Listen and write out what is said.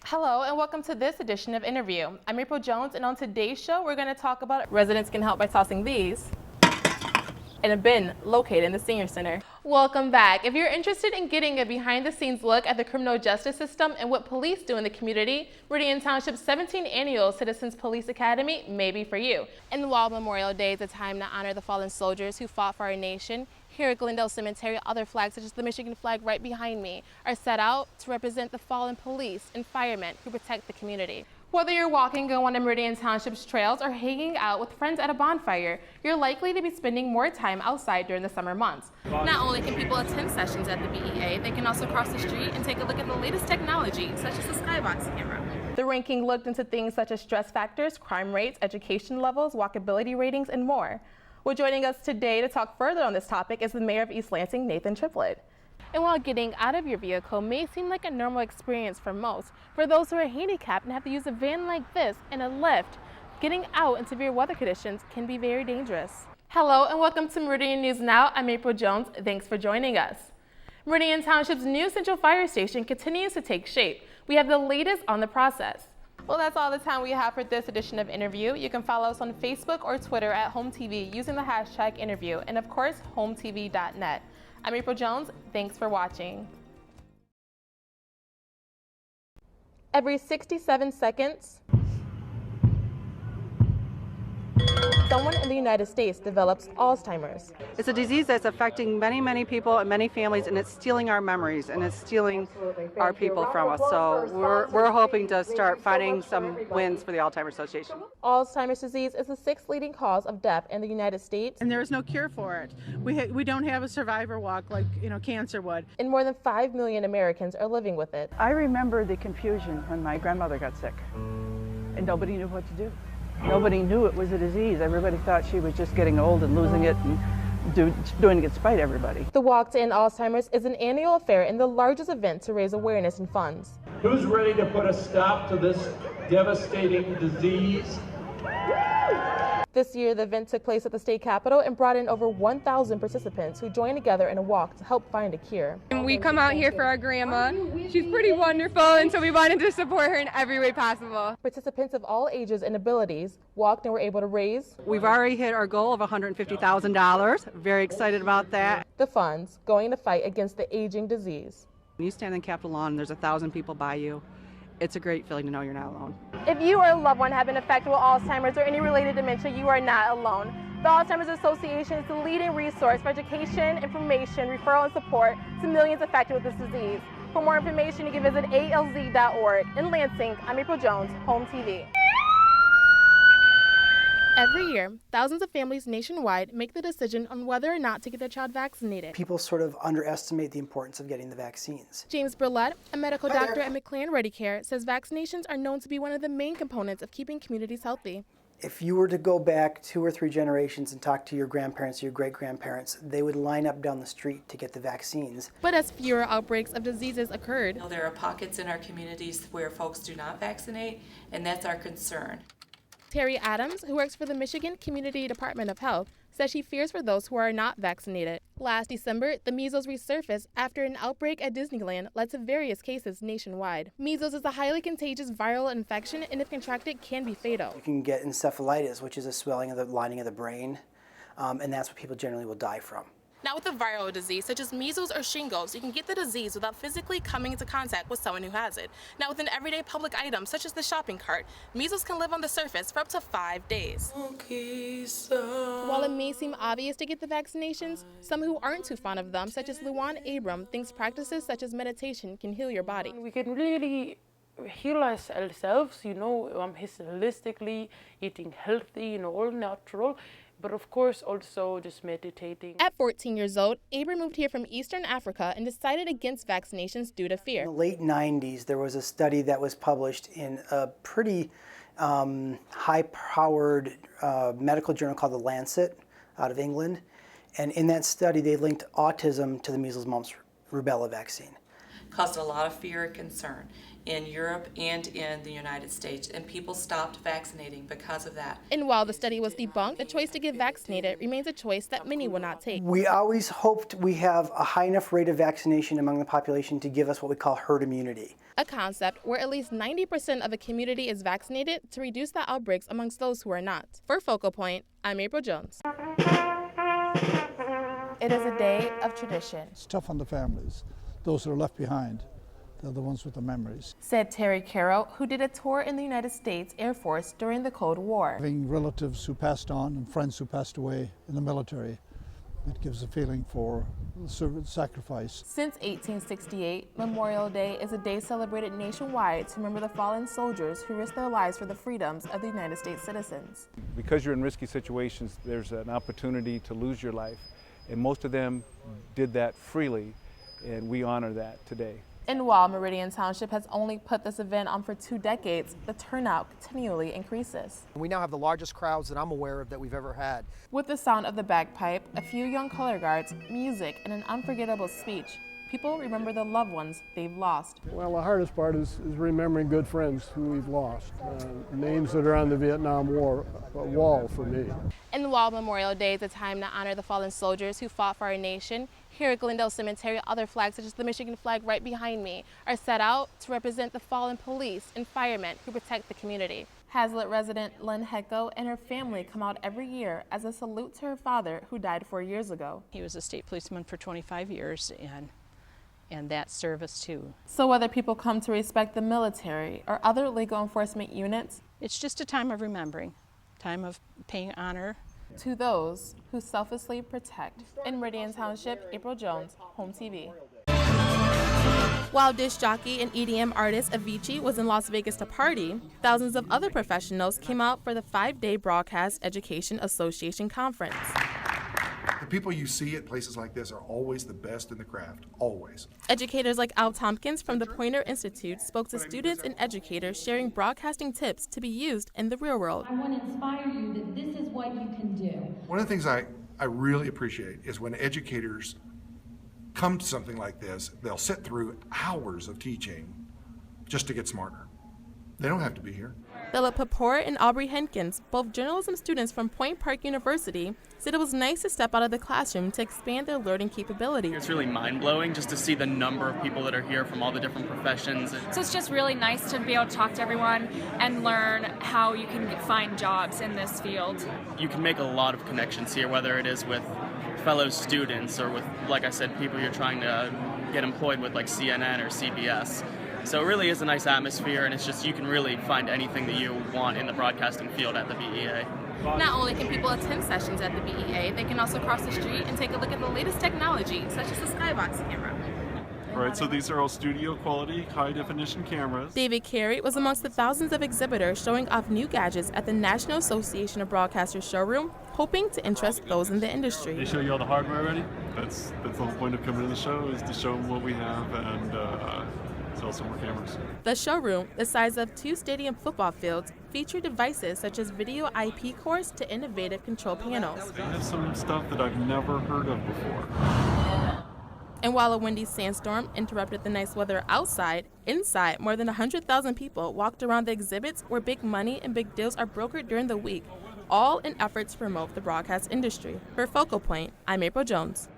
Hello and welcome to this edition of Interview. I'm April Jones, and on today's show we're going to talk about residents can help by tossing these in a bin located in the senior center. Welcome back. If you're interested in getting a behind-the-scenes look at the criminal justice system and what police do in the community, Meridian Township's 17th Annual Citizens Police Academy may be for you. And while Memorial Day is a time to honor the fallen soldiers who fought for our nation, here at Glendale Cemetery, other flags, such as the Michigan flag right behind me, are set out to represent the fallen police and firemen who protect the community. Whether you're walking on one of Meridian Township's trails or hanging out with friends at a bonfire, you're likely to be spending more time outside during the summer months. Not only can people attend sessions at the BEA, they can also cross the street and take a look at the latest technology, such as the Skybox camera. The ranking looked into things such as stress factors, crime rates, education levels, walkability ratings, and more. Well, joining us today to talk further on this topic is the Mayor of East Lansing, Nathan Triplett. And while getting out of your vehicle may seem like a normal experience for most, for those who are handicapped and have to use a van like this and a lift, getting out in severe weather conditions can be very dangerous. Hello and welcome to Meridian News Now. I'm April Jones. Thanks for joining us. Meridian Township's new Central Fire Station continues to take shape. We have the latest on the process. Well, that's all the time we have for this edition of Interview. You can follow us on Facebook or Twitter at HomeTV using the hashtag Interview, and of course, HomeTV.net. I'm April Jones. Thanks for watching. Every 67 seconds, someone in the United States develops Alzheimer's. It's a disease that's affecting many, many people and many families, and it's stealing our memories and it's stealing our people from us. So we're hoping to start finding some wins for the Alzheimer's Association. Alzheimer's disease is the sixth leading cause of death in the United States. And there is no cure for it. We don't have a survivor walk like cancer would. And more than 5 million Americans are living with it. I remember the confusion when my grandmother got sick and nobody knew what to do. Nobody knew it was a disease. Everybody thought she was just getting old and losing it and doing it to spite everybody. The Walk to End Alzheimer's is an annual affair and the largest event to raise awareness and funds. Who's ready to put a stop to this devastating disease? This year, the event took place at the state capitol and brought in over 1,000 participants who joined together in a walk to help find a cure. And we come out here for our grandma. She's pretty wonderful, and so we wanted to support her in every way possible. Participants of all ages and abilities walked and were able to raise. We've already hit our goal of $150,000. Very excited about that. The funds going to fight against the aging disease. When you stand in Capitol Lawn and there's 1,000 people by you, it's a great feeling to know you're not alone. If you or a loved one have been affected with Alzheimer's or any related dementia, you are not alone. The Alzheimer's Association is the leading resource for education, information, referral, and support to millions affected with this disease. For more information, you can visit alz.org. In Lansing, I'm April Jones, Home TV. Every year, thousands of families nationwide make the decision on whether or not to get their child vaccinated. People sort of underestimate the importance of getting the vaccines. James Burlett, a medical doctor at McLean Ready Care, says vaccinations are known to be one of the main components of keeping communities healthy. If you were to go back 2 or 3 generations and talk to your grandparents or your great-grandparents, they would line up down the street to get the vaccines. But as fewer outbreaks of diseases occurred, There are pockets in our communities where folks do not vaccinate, and that's our concern. Terry Adams, who works for the Michigan Community Department of Health, says she fears for those who are not vaccinated. Last December, the measles resurfaced after an outbreak at Disneyland led to various cases nationwide. Measles is a highly contagious viral infection, and if contracted, can be fatal. You can get encephalitis, which is a swelling of the lining of the brain, and that's what people generally will die from. Now with a viral disease such as measles or shingles, you can get the disease without physically coming into contact with someone who has it. Now with an everyday public item such as the shopping cart, measles can live on the surface for up to 5 days. While it may seem obvious to get the vaccinations, some who aren't too fond of them, such as Luan Abram, thinks practices such as meditation can heal your body. We can really heal ourselves, holistically, eating healthy, all natural. But of course, also just meditating. At 14 years old, Abram moved here from Eastern Africa and decided against vaccinations due to fear. In the late 90s, there was a study that was published in a pretty high-powered medical journal called The Lancet out of England. And in that study, they linked autism to the measles, mumps, rubella vaccine. caused a lot of fear and concern in Europe and in the United States, and people stopped vaccinating because of that. And while the study was debunked, the choice to get vaccinated remains a choice that many will not take. We always hoped we have a high enough rate of vaccination among the population to give us what we call herd immunity. A concept where at least 90% of the community is vaccinated to reduce the outbreaks amongst those who are not. For Focal Point, I'm April Jones. It is a day of tradition, It's tough on the families, those who are left behind. They're the ones with the memories. said Terry Carroll, who did a tour in the United States Air Force during the Cold War. Having relatives who passed on and friends who passed away in the military, it gives a feeling for service sacrifice. Since 1868, Memorial Day is a day celebrated nationwide to remember the fallen soldiers who risked their lives for the freedoms of the United States citizens. Because you're in risky situations, there's an opportunity to lose your life, and most of them did that freely, and we honor that today. And while Meridian Township has only put this event on for 2 decades, the turnout continually increases. We now have the largest crowds that I'm aware of that we've ever had. With the sound of the bagpipe, a few young color guards, music, and an unforgettable speech, people remember the loved ones they've lost. Well, the hardest part is remembering good friends who we've lost, names that are on the Vietnam War wall for me. And while Memorial Day is a time to honor the fallen soldiers who fought for our nation, here at Glendale Cemetery, other flags, such as the Michigan flag right behind me, are set out to represent the fallen police and firemen who protect the community. Hazlitt resident Lynn Hecko and her family come out every year as a salute to her father, who died 4 years ago. He was a state policeman for 25 years, and that service too. So whether people come to respect the military or other legal enforcement units, it's just a time of remembering, time of paying honor to those who selflessly protect. In Meridian Township, April Jones, Home TV. While disc jockey and EDM artist Avicii was in Las Vegas to party, thousands of other professionals came out for the 5-day Broadcast Education Association conference. The people you see at places like this are always the best in the craft, always. Educators like Al Tompkins from the Poynter Institute spoke to students and educators sharing broadcasting tips to be used in the real world. I want to inspire you that this is what you can do. One of the things I really appreciate is when educators come to something like this, they'll sit through hours of teaching just to get smarter. They don't have to be here. Philip Papore and Aubrey Henkins, both journalism students from Point Park University, said it was nice to step out of the classroom to expand their learning capabilities. It's really mind-blowing just to see the number of people that are here from all the different professions. So it's just really nice to be able to talk to everyone and learn how you can find jobs in this field. You can make a lot of connections here, whether it is with fellow students or with, like I said, people you're trying to get employed with, like CNN or CBS. So it really is a nice atmosphere, and it's just you can really find anything that you want in the broadcasting field at the BEA. Not only can people attend sessions at the BEA, they can also cross the street and take a look at the latest technology, such as the Skybox camera. Right, so these are all studio quality, high definition cameras. David Carey was amongst the thousands of exhibitors showing off new gadgets at the National Association of Broadcasters showroom, hoping to interest those in the industry. They show you all the hardware already. That's the whole point of coming to the show, is to show them what we have and sell some more cameras. The showroom, the size of 2 stadium football fields, featured devices such as video IP cores to innovative control panels. They have some stuff that I've never heard of before. And while a windy sandstorm interrupted the nice weather outside, inside, more than 100,000 people walked around the exhibits where big money and big deals are brokered during the week, all in efforts to promote the broadcast industry. For Focal Point, I'm April Jones.